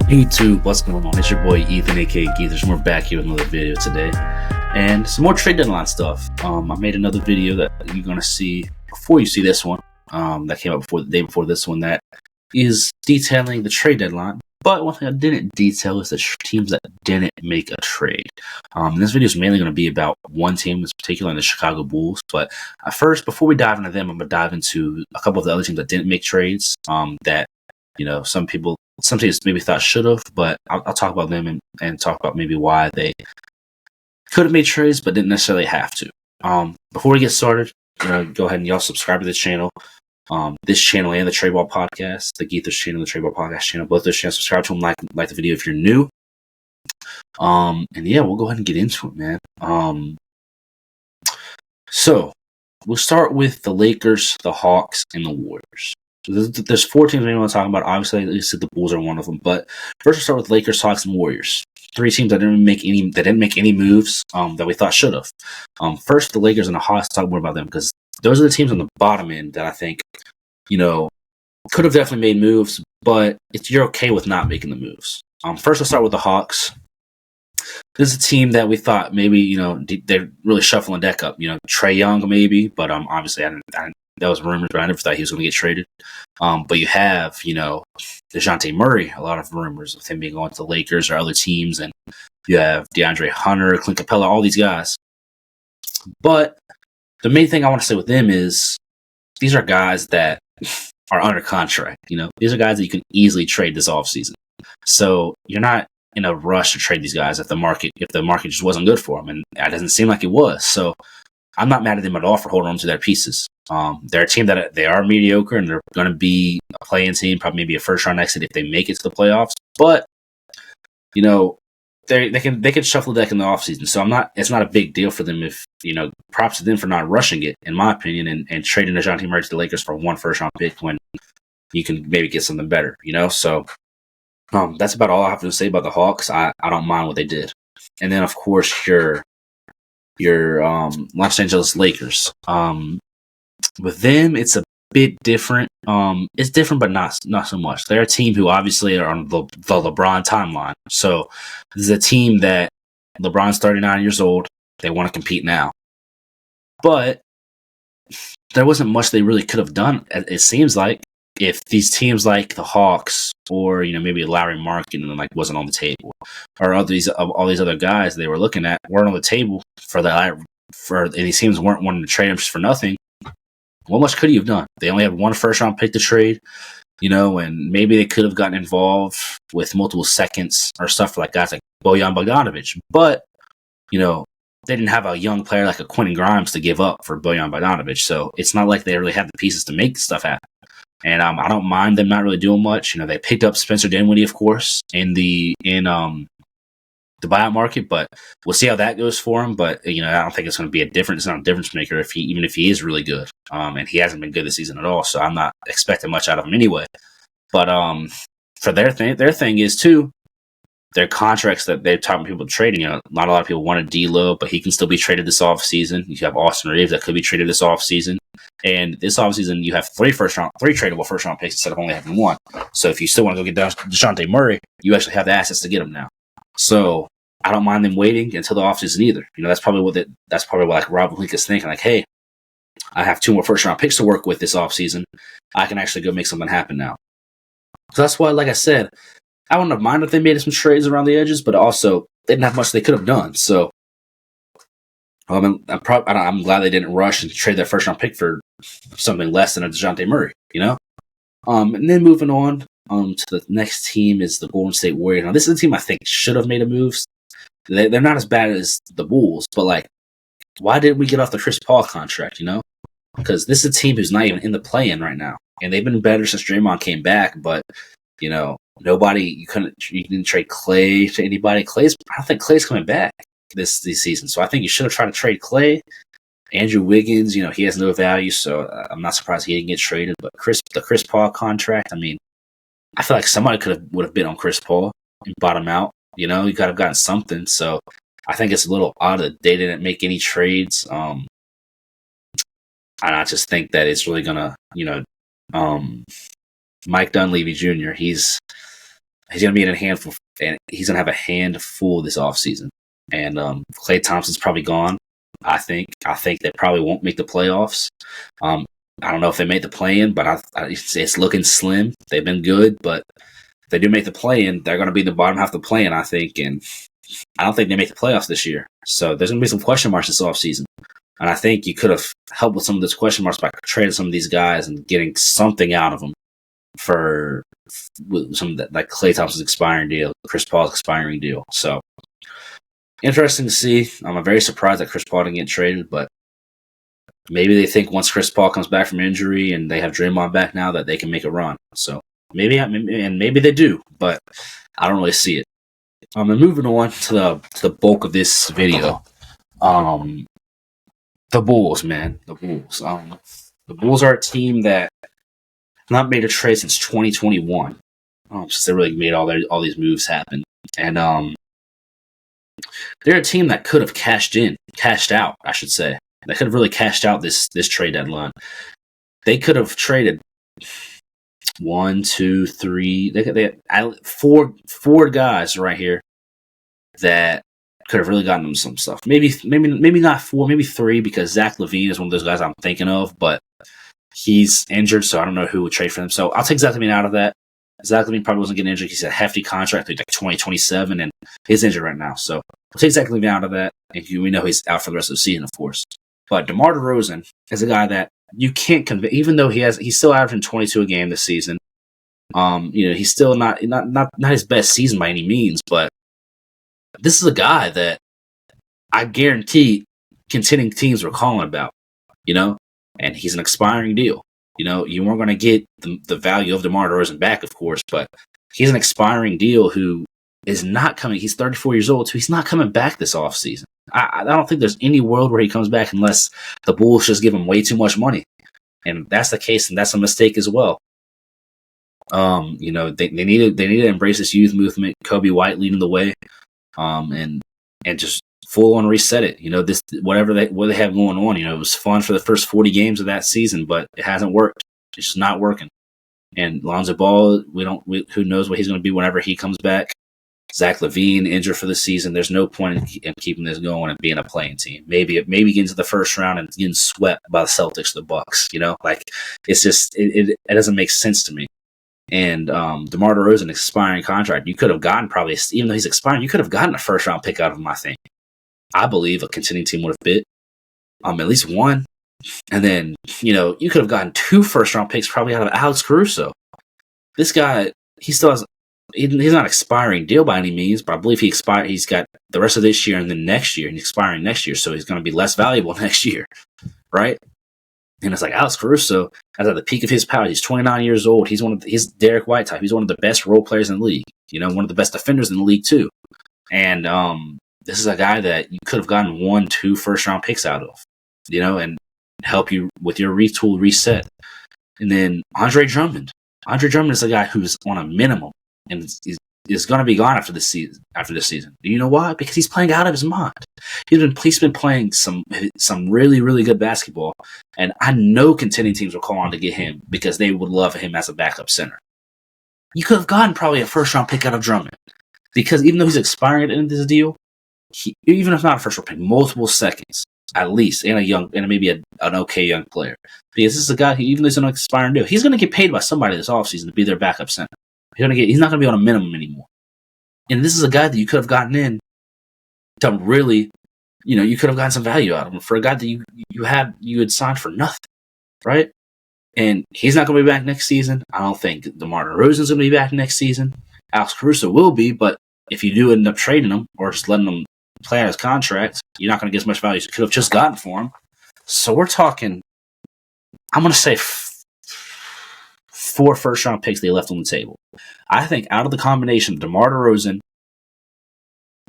YouTube, what's going on? It's your boy Ethan, aka Geethers, and we're back here with another video today, and some more trade deadline stuff. I made another video that you're gonna see before you see this one. That came out before the day before this one. That is detailing the trade deadline. But one thing I didn't detail is the teams that didn't make a trade. This video is mainly going to be about one team in particular, the Chicago Bulls. But first, before we dive into them, I'm going to dive into a couple of the other teams that didn't make trades. That some teams maybe thought should have, but I'll talk about them and talk about maybe why they could have made trades but didn't necessarily have to. Before we get started, go ahead and y'all subscribe to this channel. This channel and the Trade Ball Podcast, the Geethers channel, the Trade Ball Podcast channel, both those channels. Subscribe to them, like the video if you're new. And yeah, we'll go ahead and get into it, man. So we'll start with the Lakers, the Hawks, and the Warriors. So there's four teams we want to talk about. Obviously, like I said, the Bulls are one of them. But first, we'll start with Lakers, Hawks, and Warriors. Three teams that didn't make any moves that we thought should have. First, the Lakers and the Hawks. Talk more about them because those are the teams on the bottom end that I think, could have definitely made moves, but you're okay with not making the moves. First, I'll start with the Hawks. This is a team that we thought maybe, they're really shuffling deck up. Trae Young maybe, but obviously that was rumors, but I never thought he was going to get traded. But you have, DeJounte Murray, a lot of rumors of him being going to the Lakers or other teams, and you have DeAndre Hunter, Clint Capella, all these guys. But the main thing I want to say with them is these are guys that are under contract. These are guys that you can easily trade this offseason. So you're not in a rush to trade these guys if the market just wasn't good for them, and that doesn't seem like it was. So I'm not mad at them at all for holding on to their pieces. They're a team that they are mediocre, and they're going to be a play-in team, probably maybe a first-round exit if they make it to the playoffs. But they can shuffle the deck in the offseason. So it's not a big deal for them if, props to them for not rushing it, in my opinion, and trading DeJounte Murray to the Lakers for one first-round pick when you can maybe get something better, So that's about all I have to say about the Hawks. I don't mind what they did. And then, of course, your Los Angeles Lakers. With them, it's a bit different. It's different, but not so much. They're a team who obviously are on the LeBron timeline. So this is a team that LeBron's 39 years old. They want to compete now. But there wasn't much they really could have done, it seems like, if these teams like the Hawks or, maybe Larry Markkinen wasn't on the table, or all these other guys they were looking at weren't on the table and these teams weren't wanting to trade them just for nothing. What much could you have done? They only had one first-round pick to trade, and maybe they could have gotten involved with multiple seconds or stuff like guys like Bojan Bogdanovic. But, they didn't have a young player like a Quentin Grimes to give up for Bojan Bogdanovic. So it's not like they really have the pieces to make stuff happen. And I don't mind them not really doing much. They picked up Spencer Dinwiddie, of course, in the buyout market, but we'll see how that goes for him. But I don't think it's going to be it's not a difference maker even if he is really good. And he hasn't been good this season at all, so I'm not expecting much out of him anyway. But for their thing is too, their contracts that they're talking people trading. Not a lot of people wanted D'Lo, but he can still be traded this offseason. You have Austin Reeves that could be traded this offseason. And this offseason, you have three tradable first-round picks instead of only having one. So if you still want to go get DeJounte Murray, you actually have the assets to get him now. So I don't mind them waiting until the offseason either. That's probably what Rob Pelinka is thinking. Like, hey, I have two more first-round picks to work with this offseason. I can actually go make something happen now. So that's why, like I said, I wouldn't have minded if they made some trades around the edges, but also they didn't have much they could have done. So I'm glad they didn't rush and trade their first-round pick for something less than a DeJounte Murray, And then moving on to the next team is the Golden State Warriors. Now, this is a team I think should have made a move. They're not as bad as the Bulls, but, why did we get off the Chris Paul contract, Because this is a team who's not even in the play-in right now. And they've been better since Draymond came back, but, you didn't trade Clay to anybody. I don't think Clay's coming back this season. So I think you should have tried to trade Clay. Andrew Wiggins, he has no value, so I'm not surprised he didn't get traded. But the Chris Paul contract, I feel like somebody would have bid on Chris Paul and bought him out. You got to have gotten something. So I think it's a little odd that they didn't make any trades. And I just think that it's really gonna, Mike Dunleavy Jr. He's going to be in a handful, and he's going to have a handful this offseason. And Klay Thompson's probably gone. I think they probably won't make the playoffs. I don't know if they make the play-in, but it's looking slim. They've been good, but if they do make the play-in, they're going to be in the bottom half of the play-in, I think. And I don't think they make the playoffs this year. So there's going to be some question marks this offseason. And I think you could have helped with some of those question marks by trading some of these guys and getting something out of them for some of that, like Klay Thompson's expiring deal, Chris Paul's expiring deal. So interesting to see. I'm very surprised that Chris Paul didn't get traded, but maybe they think once Chris Paul comes back from injury and they have Draymond back now that they can make a run. So maybe they do, but I don't really see it. And moving on to the bulk of this video, the Bulls, man, the Bulls. The Bulls are a team that not made a trade since 2021, since they really made all these moves happen, and they're a team that could have cashed out, I should say. They could have really cashed out this trade deadline. They could have traded 1, 2, 3. They had four guys right here that could have really gotten them some stuff. Maybe not 4, maybe 3, because Zach LaVine is one of those guys I'm thinking of, but he's injured, so I don't know who would trade for him. So I'll take Zach LaVine out of that. Zach LaVine probably wasn't getting injured. He's a hefty contract, like 2027, and he's injured right now. So we'll take Zach LaVine out of that. And we know he's out for the rest of the season, of course. But DeMar DeRozan is a guy that you can't convince, even though he's still averaging 22 a game this season. He's still not his best season by any means, but this is a guy that I guarantee contending teams were calling about, and he's an expiring deal. You weren't going to get the value of DeMar DeRozan back, of course, but he's an expiring deal who is not coming. He's 34 years old, so he's not coming back this offseason. I don't think there's any world where he comes back unless the Bulls just give him way too much money. And that's the case, and that's a mistake as well. They need to embrace this youth movement. Kobe White leading the way, and just full on reset it. This what they have going on. It was fun for the first 40 games of that season, but it hasn't worked. It's just not working. And Lonzo Ball, who knows what he's going to be whenever he comes back. Zach LaVine injured for the season. There's no point in keeping this going and being a playing team. Maybe getting to the first round and getting swept by the Celtics or the Bucks. It's just it doesn't make sense to me. And DeMar DeRozan expiring contract, you could have gotten probably, even though he's expiring, you could have gotten a first round pick out of him. I believe a contending team would have bid at least one, and then you could have gotten 2 first round picks probably out of Alex Caruso. This guy, he still has. He's not expiring deal by any means, but I believe he's got the rest of this year and then next year, and expiring next year, so he's going to be less valuable next year, right? And it's like Alex Caruso, at the peak of his power, he's 29 years old. He's Derek White type. He's one of the best role players in the league. One of the best defenders in the league too. And this is a guy that you could have gotten 1, 2 first round picks out of, and help you with your retool reset. And then Andre Drummond. Andre Drummond is a guy who's on a minimum. And is going to be gone after this season. Do you know why? Because he's playing out of his mind. He's been playing some really, really good basketball, and I know contending teams will call on to get him because they would love him as a backup center. You could have gotten probably a first round pick out of Drummond, because even though he's expiring at the end of this deal, even if not a first round pick, multiple seconds at least, and maybe an okay young player. Because this is a guy who, even though he's on an expiring deal, he's going to get paid by somebody this offseason to be their backup center. He's not going to be on a minimum anymore. And this is a guy that you could have gotten in to really, you could have gotten some value out of him for a guy that you had signed for nothing, right? And he's not going to be back next season. I don't think DeMar DeRozan's going to be back next season. Alex Caruso will be, but if you do end up trading him or just letting him play out his contract, you're not going to get as much value as you could have just gotten for him. So we're talking, I'm going to say 4 first-round picks they left on the table. I think out of the combination of DeMar DeRozan,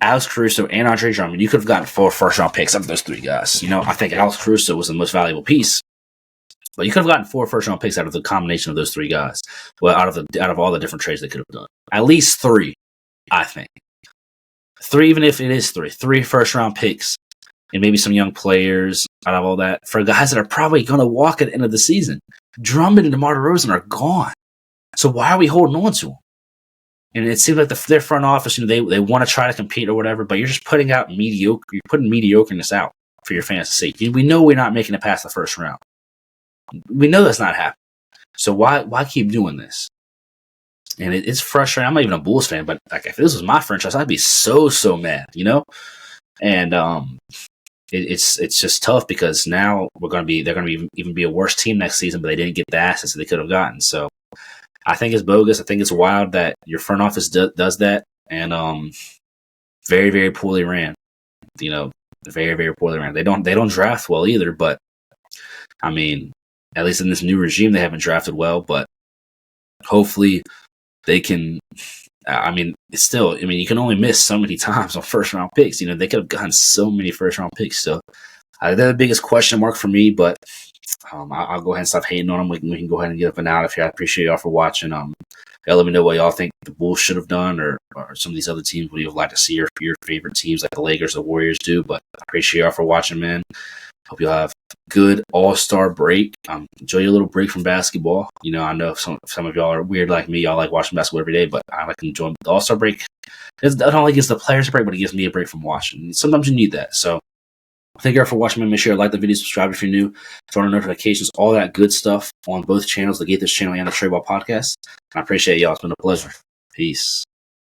Alex Caruso, and Andre Drummond, you could have gotten 4 first-round picks out of those 3 guys. I think Alex Caruso was the most valuable piece, but you could have gotten 4 first-round picks out of the combination of those 3 guys. Well, out of all the different trades they could have done, at least 3, I think. 3, even if it is 3 first-round picks, and maybe some young players out of all that for guys that are probably going to walk at the end of the season. Drummond and DeMar DeRozan are gone. So why are we holding on to them? And it seems like their front office, they want to try to compete or whatever, but you're just putting out mediocre. You're putting mediocreness out for your fans to see. We know we're not making it past the first round. We know that's not happening. So why keep doing this? And it's frustrating. I'm not even a Bulls fan, but like if this was my franchise, I'd be so mad, And it's just tough because now they're going to be even be a worse team next season, but they didn't get the assets that they could have gotten. So I think it's bogus. I think it's wild that your front office does that, and very, very poorly ran. Very, very poorly ran. They don't draft well either, but I mean, at least in this new regime, they haven't drafted well. But hopefully, they can. I mean, it's still. I mean, you can only miss so many times on first round picks. They could have gotten so many first round picks. So they're the biggest question mark for me, but. I'll go ahead and stop hating on them. We can go ahead and get up and out of here. I appreciate y'all for watching. Y'all let me know what y'all think the Bulls should have done, or some of these other teams. What you'd like to see your favorite teams, like the Lakers, the Warriors, do. But I appreciate y'all for watching, man. Hope y'all have a good All-Star break. Enjoy your little break from basketball. I know some of y'all are weird like me. Y'all like watching basketball every day, but I like to enjoy the All-Star break. I don't only gives the players a break, but it gives me a break from watching. Sometimes you need that. So. Thank you all for watching. Make sure to like the video, subscribe if you're new, turn on notifications, all that good stuff on both channels, the Gaithers channel and the Trade Ball Podcast. I appreciate y'all. It's been a pleasure. Peace.